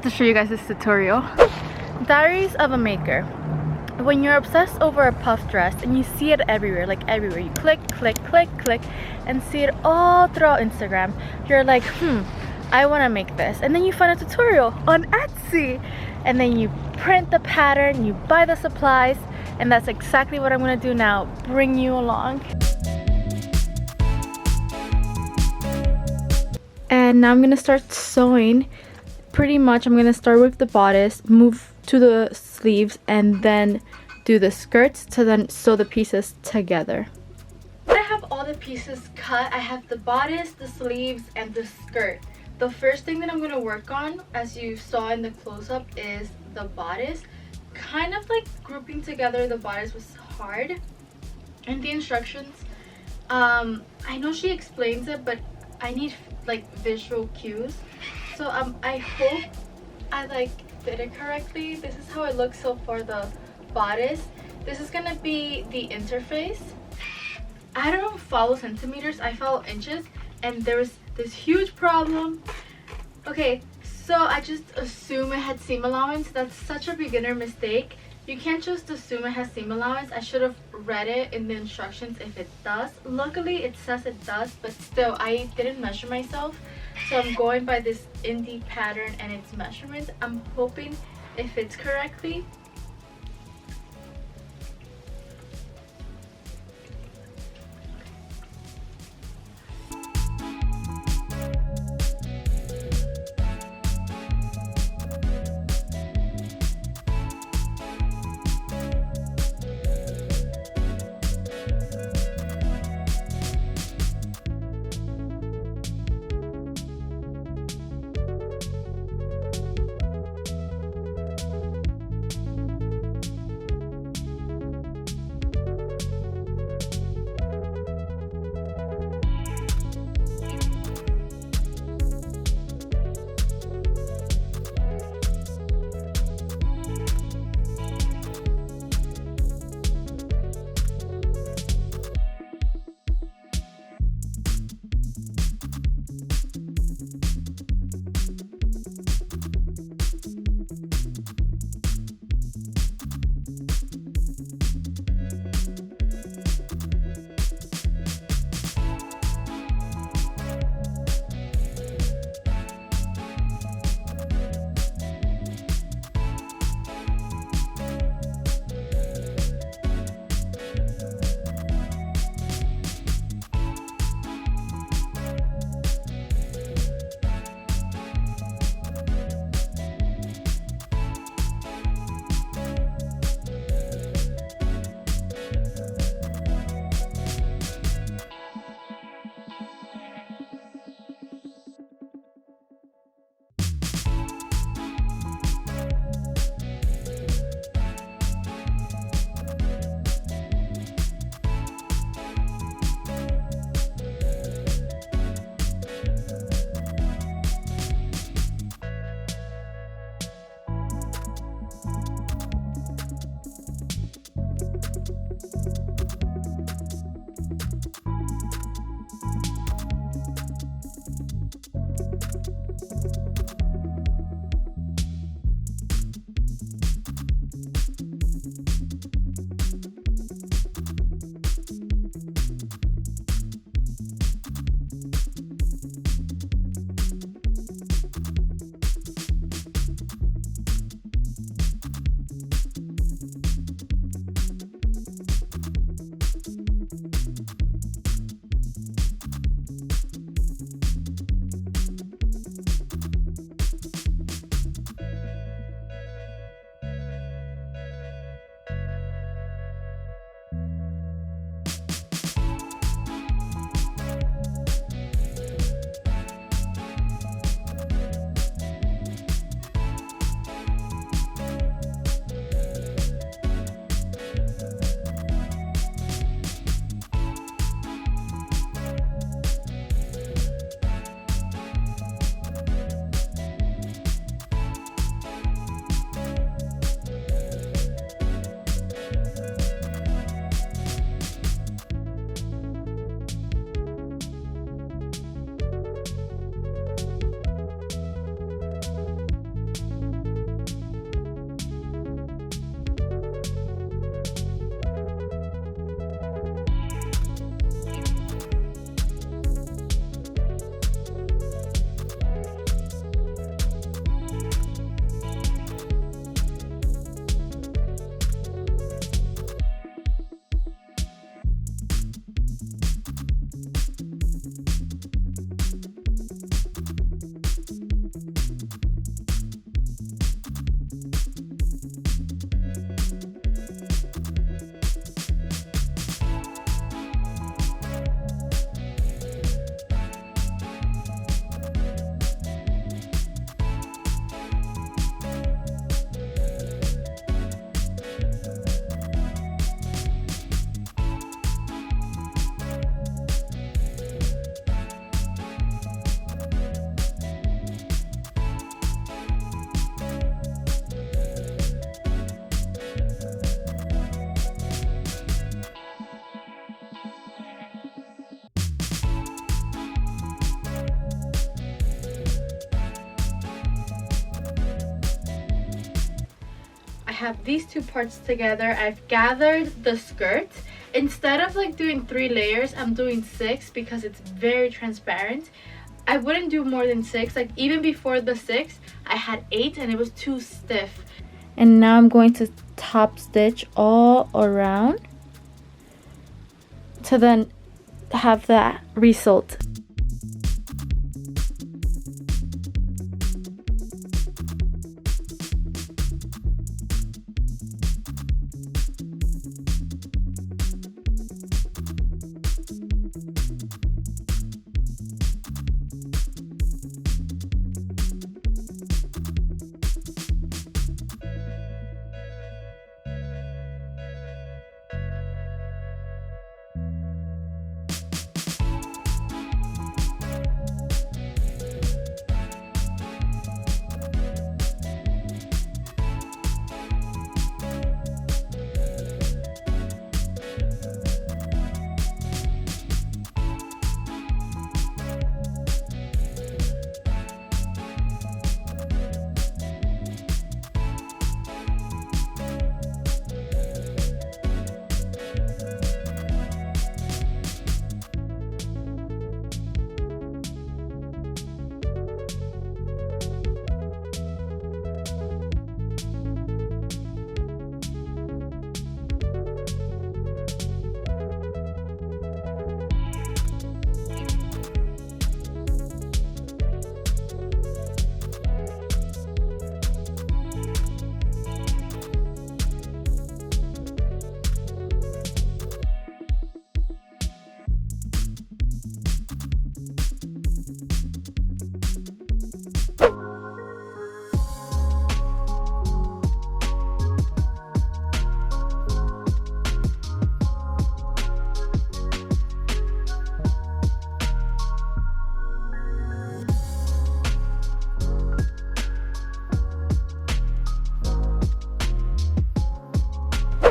have to show you guys this tutorial. Diaries of a Maker. When you're obsessed over a puff dress and you see it everywhere, like everywhere, you click, click, click, click, and see it all throughout Instagram, you're like, I want to make this. And then you find a tutorial on Etsy, and then you print the pattern, you buy the supplies, and that's exactly what I'm going to do now, bring you along. And now I'm going to start sewing. Pretty much I'm going to start with the bodice, move to the sleeves, and then do the skirts to then sew the pieces together. I have all the pieces cut. I have the bodice, the sleeves, and the skirt. The first thing that I'm going to work on, as you saw in the close-up, is the bodice. Kind of like grouping together the bodice was hard. And the instructions, I know she explains it, but I need like visual cues. So I hope I did it correctly. This is how it looks so far, the bodice. This is gonna be the interface. I don't follow centimeters, I follow inches, and there was this huge problem. Okay, so I just assume it had seam allowance. That's such a beginner mistake. You can't just assume it has seam allowance. I should have read it in the instructions if it does. Luckily it says it does, but still I didn't measure myself, so I'm going by this indie pattern and its measurements. I'm hoping it fits correctly. have these two parts together. I've gathered the skirt. Instead of like doing 3 layers, I'm doing 6 because it's very transparent. I wouldn't do more than 6. Like even before the 6, I had 8 and it was too stiff. And now I'm going to top stitch all around to then have that result.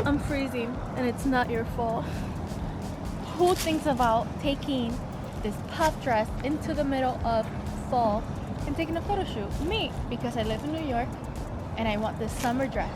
I'm freezing and it's not your fault. Who thinks about taking this puff dress into the middle of fall and taking a photo shoot? Me, because I live in New York and I want this summer dress.